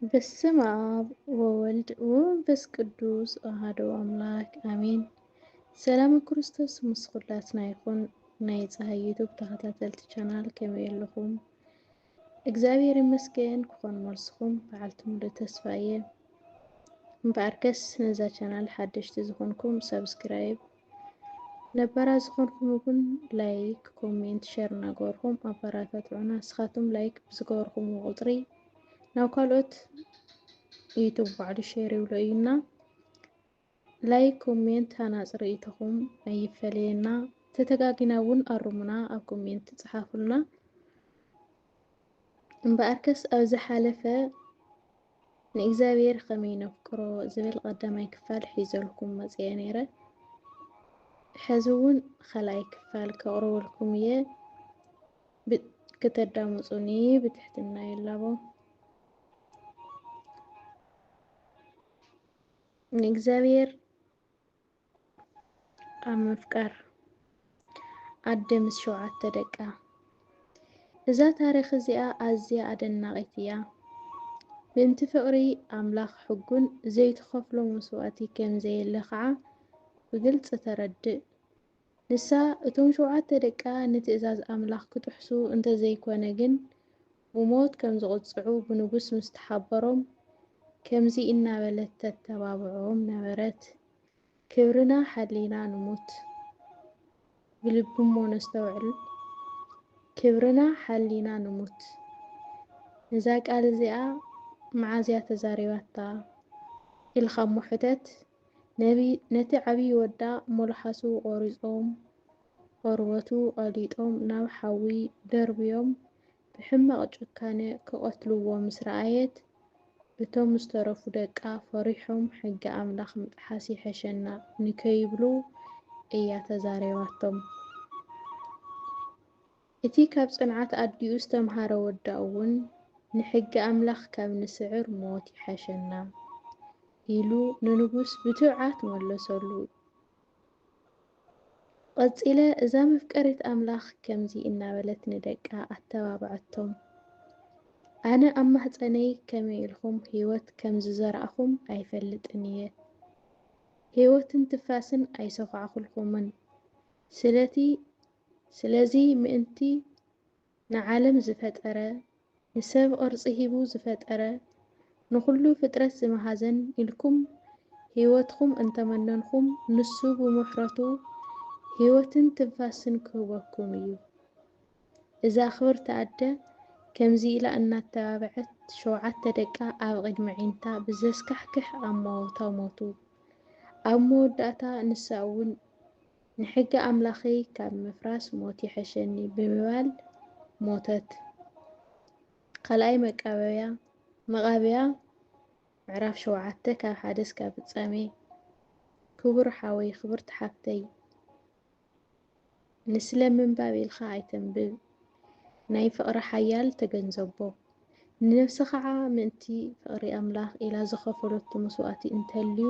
በስመ አብ ወወልድ ወመንፈስ ቅዱስ አሐዱ አምላክ አሜን። ሰላም ክርስቶስ ምስ ኩላትና ይኹን። ናይ ፀሃይ ዩቱብ ተኸታተልቲ ቻናል ከመይ ኣለኹም? እግዚአብሔር ይመስገን ክኾን መልስኩም በዓልቲ ሙሉእ ተስፋ እየ። እምበኣርከስ ነዛ ቻናል ሓደሽቲ ዝኾንኩም ሰብስክራይብ፣ ነባራ ዝኾንኩም እውን ላይክ፣ ኮሜንት፣ ሸር እናገበርኩም ኣበራታትዑና። ንስኻትኩም ላይክ ብዝገበርኩም ቁፅሪ ናብ ካልኦት ዩቱብ ባዕሉ ሼር ይብሎ እዩና ላይክ ኮሜንት ሃናፅ ርእይቶኹም ኣይፈለየና። ተተጋጊና እውን ኣርሙና ኣብ ኮሜንት ፅሓፉልና። እምበኣርከስ ኣብ ዝሓለፈ ንእግዚኣብሔር ከመይ ነፍቅሮ ዝብል ቀዳማይ ክፋል ሒዘልኩም መፅአ ነይረ። ሕዚ እውን ካልኣይ ክፋል ከቕርበልኩም እየ። ከተዳምፁኒ ብትሕትና የላቦ። ንእግዚኣብሔር ኣብ ምፍቃር ኣደ ምስ 7 ደቃ። እዛ ታሪክ እዚኣ ኣዝያ ኣደናቂት እያ። ብእንቲ ፍቅሪ ኣምላኽ ሕጉን ዘይትኸፍሎ መስዋእቲ ከም ዘየለ ከዓ ብግልፂ ተረድእ። ንሳ እቶም 7 ደቃ ንትእዛዝ ኣምላኽ ክጥሕሱ እንተዘይኮነ ግን ብሞት ከም ዝቕፅዑ ብንጉስ ምስ ተሓበሮም ከምዚ እናበለት ተተባብዖም ነበረት። ክብርና ሓሊና ንሙት ብልብሞ ነስተውዕል። ክብርና ሓሊና ንሙት። ነዛ ቃል እዚኣ መዓዝያ ተዛሪባታ ኢልካ ሕተት ነቲ ዓብይ ወዳ ሙልሓሱ ቆሪፆም ቆርበቱ ቀሊጦም ናብ ሓዊ ደርብዮም ብሕማቕ ጭካነ ክቐትልዎ ምስ ረኣየት እቶም ዝተረፉ ደቃ ፈሪሖም ሕጊ ኣምላኽ ምጥሓስ ይሐሸና ንከይብሉ እያ ተዛሪባቶም። እቲ ካብ ጽንዓት ኣዲኡ ዝተምሃረ ወዳ እውን ንሕጊ ኣምላኽ ካብ ንስዕር ሞት ይሐሸና ኢሉ ንንጉስ ብትውዓት መለሰሉ። ቀፂለ እዛ መፍቀሪት ኣምላኽ ከምዚ እናበለት ንደቃ ኣተባብዐቶም። ኣነ ኣብ ማህፀነይ ከመይ ኢልኩም ህይወት ከም ዝዘራእኹም ኣይፈልጥን እየ። ህይወትን ትፋስን ኣይሰኳዕኩልኩምን። ስለዚ ምእንቲ ንዓለም ዝፈጠረ ንሰብ ቅርፂ ሂቡ ዝፈጠረ ንኩሉ ፍጥረት ዝመሃዘን ኢልኩም ህይወትኩም እንተመነንኩም ንሱ ብምሕረቱ ህይወትን ትንፋስን ክህበኩም እዩ። እዛ ክብርቲ ኣደ ከምዚ ኢላ እናተባብዐት 7 ደቃ ኣብ ቅድሚ ዒንታ ብዘስካሕክሕ ኣመዋውታ ሞቱ። ኣብ መወዳእታ ንሳ እውን ንሕጊ ኣምላኸይ ካብ ምፍራስ ሞት ይሐሸኒ ብምባል ሞተት። ካልኣይ መቃብያ ምዕራፍ 7 ካብ 1 እስካብ ፍጻሜ። ክቡር ሓወይ ክብርቲ ሓፍተይ ንስለ ምንባብ ኢልካ ኣይተንብብ፣ ናይ ፍቅሪ ሓያል ተገንዘቦ። ንነፍሲ ከዓ ምእንቲ ፍቅሪ ኣምላኽ ኢላ ዝኸፈለቱ መስዋእቲ እንተልዩ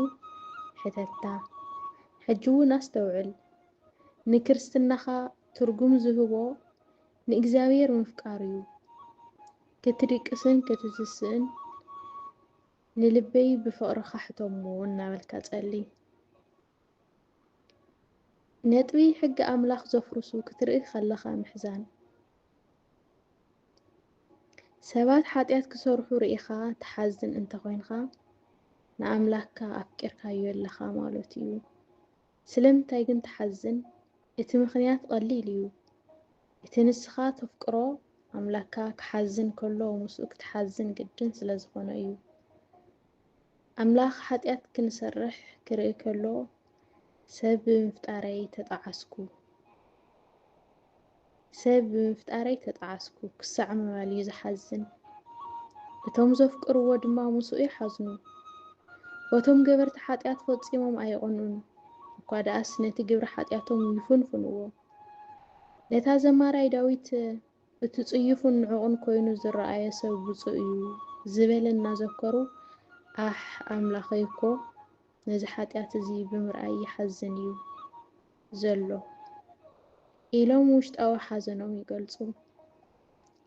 ሕተታ። ሕጂ እውን ኣስተውዕል። ንክርስትናኻ ትርጉም ዝህቦ ንእግዚኣብሔር ምፍቃር እዩ። ክትድቅስን ክትስስእን ንልበይ ብፍቅርካ ሕቶሞ እናበልካ ጸሊ። ነጥቢ ሕጊ ኣምላኽ ዘፍርሱ ክትርኢ ከለኻ ምሕዛን። ሰባት ሓጢኣት ክሰርሑ ርኢኻ ተሓዝን እንተኮይንካ ንኣምላኽካ ኣፍቂርካዮ ኣለኻ ማለት እዩ። ስለምንታይ ግን ተሓዝን? እቲ ምክንያት ቀሊል እዩ። እቲ ንስኻ ተፍቅሮ ኣምላኽካ ክሓዝን ከሎ ምስኡ ክትሓዝን ግድን ስለ ዝኾነ እዩ። ኣምላኽ ሓጢኣት ክንሰርሕ ክርኢ ከሎ ሰብ ብምፍጣረይ ተጣዓስኩ ክሳዕ ምባል እዩ ዝሓዝን። እቶም ዘፍቅርዎ ድማ ምስኡ ይሓዝኑ። እቶም ገበርቲ ሓጢኣት ፈፂሞም ኣይቆንኡን እኳ ደኣስ ነቲ ግብሪ ሓጢኣቶም ይፍንፍንዎ። ነታ ዘማራይ ዳዊት እቲ ጽዩፍን ንዑቕን ኮይኑ ዝረኣየ ሰብ ብፁዕ እዩ ዝበለ እናዘከሩ ኣምላኸይ እኮ ነዚ ሓጢኣት እዚ ብምርኣይ ይሓዝን እዩ ዘሎ ኢሎም ውሽጣዊ ሓዘኖም ይገልጹ።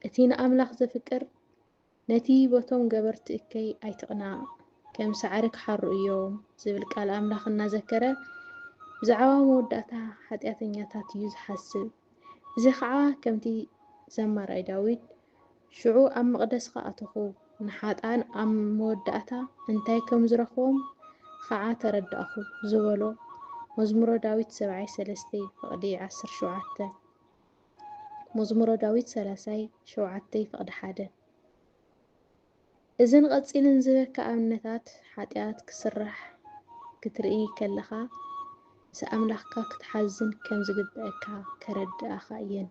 እቲ ንኣምላኽ ዘፍቅር نتي بوتوم جبرت إكي أي تقنع كم سعرك حر يوم زبل قال أملاخنا ذكره بزعوا موداتا حتياتنياتات يوز حسب زي خعا كمتي زمر أي داويد شعو أم مقدس أتخو نحاتان أم موداتا انتاي كم زرخوم خعا ترد أخو زولو مزمور داويد 7:3 فقدي 10:7 مزمور داويد 3:7 فقد حدا إذن قصيلن زبك أمنتات حاتيات كسرح كترئي كلخا سأملخكا كتحزن كم زقبئك كرد أخاين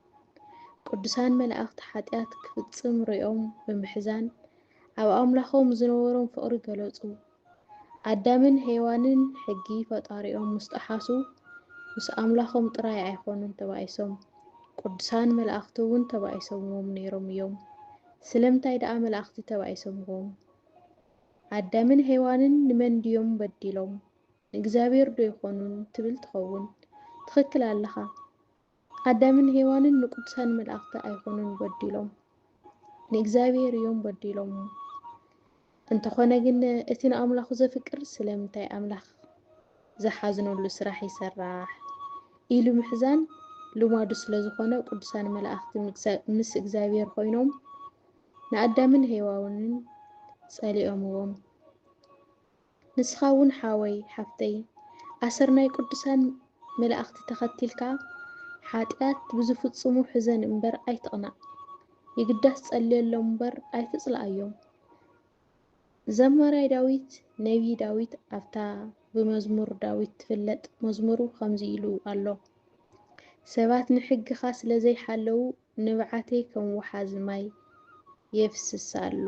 قدسان ملأخت حاتيات كفتصم ريوم بمحزان أو أملخهم زنورهم فقر قلوصو عدامن هيوانن حقي فطاريهم مستحاسو مس أملخهم طراي عيخونن تبايسهم قدسان ملأختون تبايسهم نيروم يوم سلمتاي دأ ملأختي تبايسهم عدامن هيوانن نمن ديوم بديلهم እግዚአብሔር ዶ ይኾኑን ትብል ትኸውን ትኽክል ኣለኻ አዳምን ሔዋንን ንቅዱሳን መላእኽቲ ኣይኾኑን በዲሎም ንእግዚአብሔር እዮም በዲሎም እንተኾነ ግን እቲ ንኣምላኹ ዘፍቅር ስለምንታይ ኣምላኽ ዝሓዝነሉ ስራሕ ይሰራሕ ኢሉ ምሕዛን ልማዱ ስለዝኾነ ቅዱሳን መላእኽቲ ምስ እግዚአብሔር ኮይኖም ንኣዳምን ሔዋንን ጸሊኦምዎም ንስኻ እውን ሓወይ ሓፍተይ ኣሰርናይ ቅዱሳን መላእኽቲ ተኸቲልካ ሓጢኣት ብዝፍጽሙ ሕዘን እምበር ኣይትቕናዕ ይግዳስ ጸልየሎም እምበር ኣይትጽልኣዮም ዘማራይ ዳዊት ነቢ ዳዊት ኣብታ ብመዝሙር ዳዊት ትፍለጥ መዝሙሩ ከምዚ ኢሉ ኣሎ ሰባት ንሕግኻ ስለዘይሓለዉ ንብዓተይ ከም ወሓዚ ማይ የፍስስ ኣሎ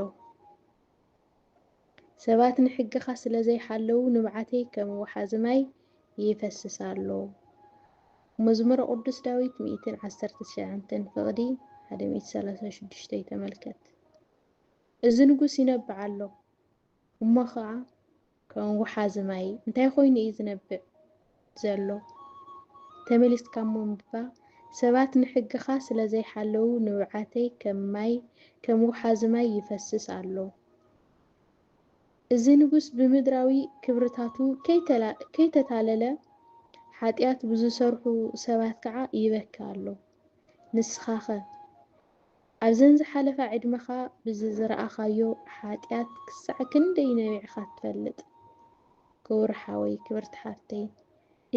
ሰባት ንሕግኻ ስለዘይሓለዉ ንብዓተይ ከም ወሓዚ ማይ ይፈስስ ኣሎ መዝሙረ ቅዱስ ዳዊት 119 ፍቕዲ 136 ተመልከት እዚ ንጉስ ይነብዕ ኣሎ እሞ ከዓ ከም ወሓዚ ማይ እንታይ ኮይኑ እዩ ዝነብዕ ዘሎ ተመሊስካ እምባ ሰባት ንሕግኻ ስለዘይሓለዉ ንብዓተይ ከም ወሓዚ ማይ ይፈስስ ኣሎ እዚ ንጉስ ብምድራዊ ክብርታቱ ከይተታለለ ሓጢኣት ብዝሰርሑ ሰባት ከዓ ይበካ ኣሎ ንስኻኸ ኣብዘን ዝሓለፈ ዕድመኻ ብዝረኣኻዮ ሓጢኣት ክሳዕ ክንደይ ነቢዕኻ ትፈልጥ ክቡር ሓወይ ክብርቲ ሓፍተይ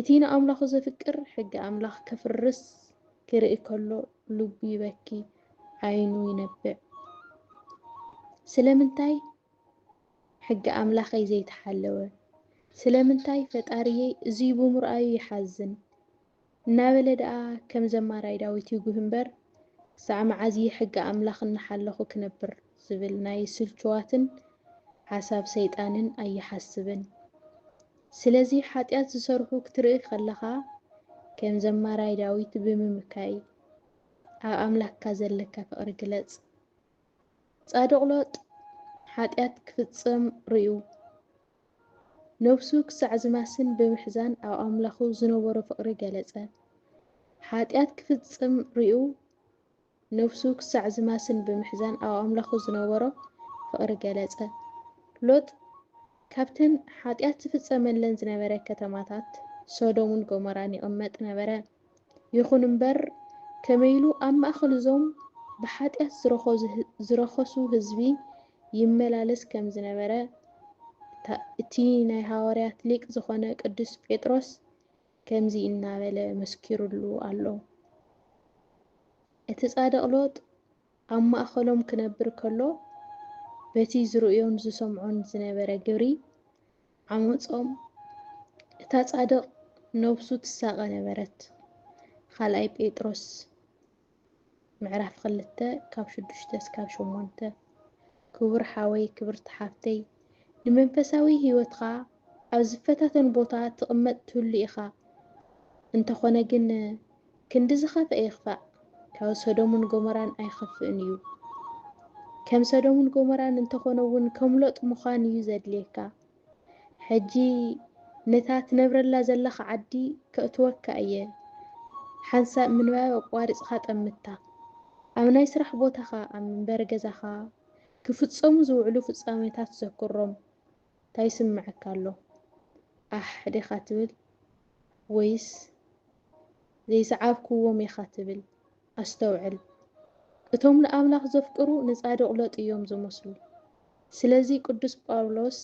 እቲ ንኣምላኹ ዘፍቅር ሕጊ ኣምላኽ ከፍርስ ክርኢ ከሎ ልቡ ይበኪ ዓይኑ ይነብዕ ስለምንታይ ሕጊ ኣምላኸይ ዘይተሓለወ ስለምንታይ ፈጣሪየይ እዚ ብምርኣዩ ይሓዝን እናበለ ደኣ ከም ዘማራይ ዳዊት ይጉህ እምበር ክሳዕ መዓዝ ሕጊ ኣምላኽ እናሓለኹ ክነብር ዝብል ናይ ስልችዋትን ሓሳብ ሰይጣንን ኣይሓስብን ስለዚ ሓጢኣት ዝሰርሑ ክትርኢ ከለኻ ከም ዘማራይ ዳዊት ብምምካይ ኣብ ኣምላክካ ዘለካ ፍቕሪ ግለጽ ጻድቕ ሎጥ ሓጢኣት ክፍጽም ርዩ ነፍሱ ክሳዕ ዝማስን ብምሕዛን ኣብ ኣምላኹ ዝነበሮ ፍቕሪ ገለጸ ሓጢኣት ክፍጽም ርዩ ነፍሱ ክሳዕ ዝማስን ብምሕዛን ኣብ ኣምላኹ ዝነበሮ ፍቕሪ ገለጸ ሎጥ ካብተን ሓጢኣት ዝፍጸመለን ዝነበረ ከተማታት ሶዶምን ጎሞራን ይቕመጥ ነበረ ይኹን እምበር ከመይሉ ኣብ ማእኸል እዞም ብሓጢኣት ዝረኸሱ ህዝቢ ይመላለስ ከም ዝነበረ እቲ ናይ ሃዋርያት ሊቅ ዝኾነ ቅዱስ ጴጥሮስ ከምዚ እናበለ መስኪሩሉ ኣሎ እቲ ጻድቕ ሎጥ ኣብ ማእኸሎም ክነብር ከሎ በቲ ዝርእዮን ዝሰምዖን ዝነበረ ግብሪ ዓመፆም እታ ጻድቕ ነብሱ ትሳቐ ነበረት ካልኣይ ጴጥሮስ ምዕራፍ 2:6-8 ክቡር ሓወይ ክብርቲ ሓፍተይ ንመንፈሳዊ ህይወትካ ኣብ ዝፈታተን ቦታ ትቕመጥ ትህሉ ኢኻ እንተኾነ ግን ክንዲ ዝኸፍአ ይኽፋእ ካብ ሶዶምን ጎሞራን ኣይኸፍእን እዩ ከም ሶዶምን ጎሞራን እንተኾነ እውን ከም ሎጥ ምዃን እዩ ዘድልየካ ሕጂ ነታ ትነብረላ ዘለኻ ዓዲ ከእትወካ እየ ሓንሳብ ምንባብ ኣቋሪፅካ ጠምታ ኣብ ናይ ስራሕ ቦታኻ ኣብ መንበሪ ገዛኻ ክፍጸሙ ዝውዕሉ ፍጻሜታት ዘክሮም እንታይ ይስምዓካ ኣሎ? ዲኻ ትብል ወይስ ዘይሰዓብክዎም ኢኻ ትብል? ኣስተውዕል። እቶም ንኣምላኽ ዘፍቅሩ ንጻድቕ ሎጥ እዮም ዝመስሉ። ስለዚ ቅዱስ ጳውሎስ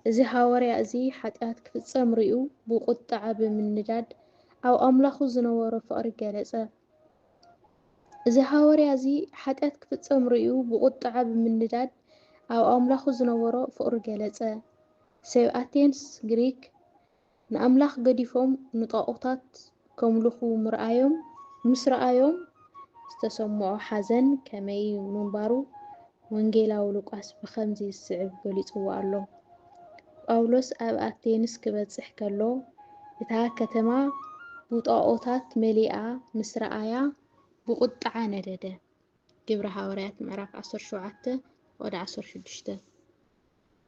እዚ ሐዋርያ እዚ ኃጢአት ክፍጸም ርዩ ብቁጣዓ ብምንዳድ ኣብ ኣምላኹ ዝነበሮ ፍቕሪ ገለጸ። እዚ ሐዋርያ እዚ ኃጢአት ክፍጸም ርዩ ብቁጣዓ ብምንዳድ ኣብ ኣምላኹ ዝነበሮ ፍቕሪ ገለጸ። ሰብ ኣቴንስ ግሪክ ንኣምላኽ ገዲፎም ንጣዖታት ከምልኹ ምስ ረኣዮም ዝተሰምዖ ሓዘን ከመይ ምንባሩ ወንጌላዊ ሉቃስ ብኸምዚ ዝስዕብ ገሊጽዎ ኣሎ። ጳውሎስ ኣብ ኣቴንስ ክበጽሕ ከሎ እታ ከተማ ብጣዖታት መሊኣ ምስ ረኣያ ብቁጣዓ ነደደ። ግብረ ሐዋርያት ምዕራፍ 17 ወደ 16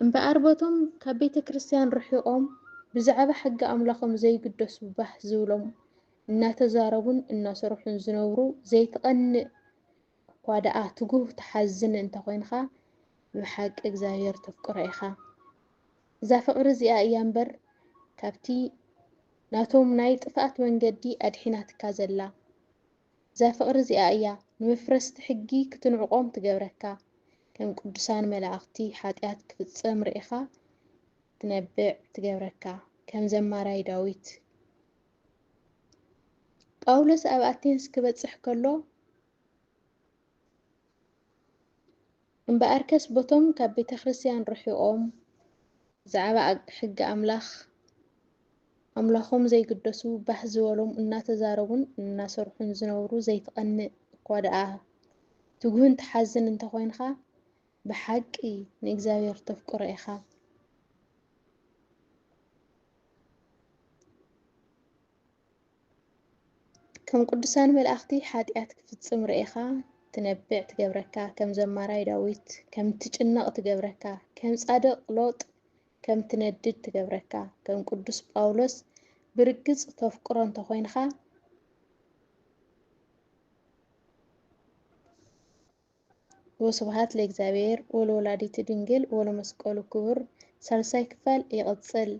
እምበኣር ቦቶም ካብ ቤተ ክርስቲያን ርሒቖም ብዛዕባ ሕጊ ኣምላኾም ዘይግደሱ ባህ ዝብሎም እናተዛረቡን እናሰርሑን ዝነብሩ ዘይትቐንእ እኳ ደኣ ትጉህ ተሓዝን እንተኾይንኻ ብሓቂ እግዚኣብሔር ተፍቅሮ ኢኻ። እዛ ፍቕሪ እዚኣ እያ እምበር ካብቲ ናቶም ናይ ጥፍኣት መንገዲ ኣድሒናትካ ዘላ። እዛ ፍቕሪ እዚኣ እያ ንመፍረስቲ ሕጊ ክትንዕቖም ትገብረካ። ከም ቅዱሳን መላእኽቲ ኃጢአት ክፍጸም ርኢኻ ትነብዕ ትገብረካ። ከም ዘማራይ ዳዊት ጳውሎስ ኣብ ኣቴንስ ክበጽሕ ከሎ እምበኣርከስ ቦቶም ካብ ቤተ ክርስቲያን ርሒቖም ብዛዕባ ሕጊ ኣምላኾም ዘይግደሱ ባህ ዝበሎም እናተዛረቡን እናሰርሑን ዝነብሩ ዘይትቐንእ እኳ ደኣ ትጉህን ተሓዝን እንተኾይንኻ ብሓቂ ንእግዚኣብሔር ተፍቅሮ ኢኻ። ከም ቅዱሳን መላእኽቲ ኃጢአት ክፍጽም ርኢኻ ትነብዕ ትገብረካ። ከም ዘማራይ ዳዊት ከም ትጭነቕ ትገብረካ። ከም ጻድቕ ሎጥ ከም ትነድድ ትገብረካ። ከም ቅዱስ ጳውሎስ ብርግጽ ተፍቅሮ እንተኾይንኻ ወስብሐት ለእግዚአብሔር ወለወላዲቱ ድንግል ወለመስቀሉ ክቡር። ሳልሳይ ክፋል ይቕጽል።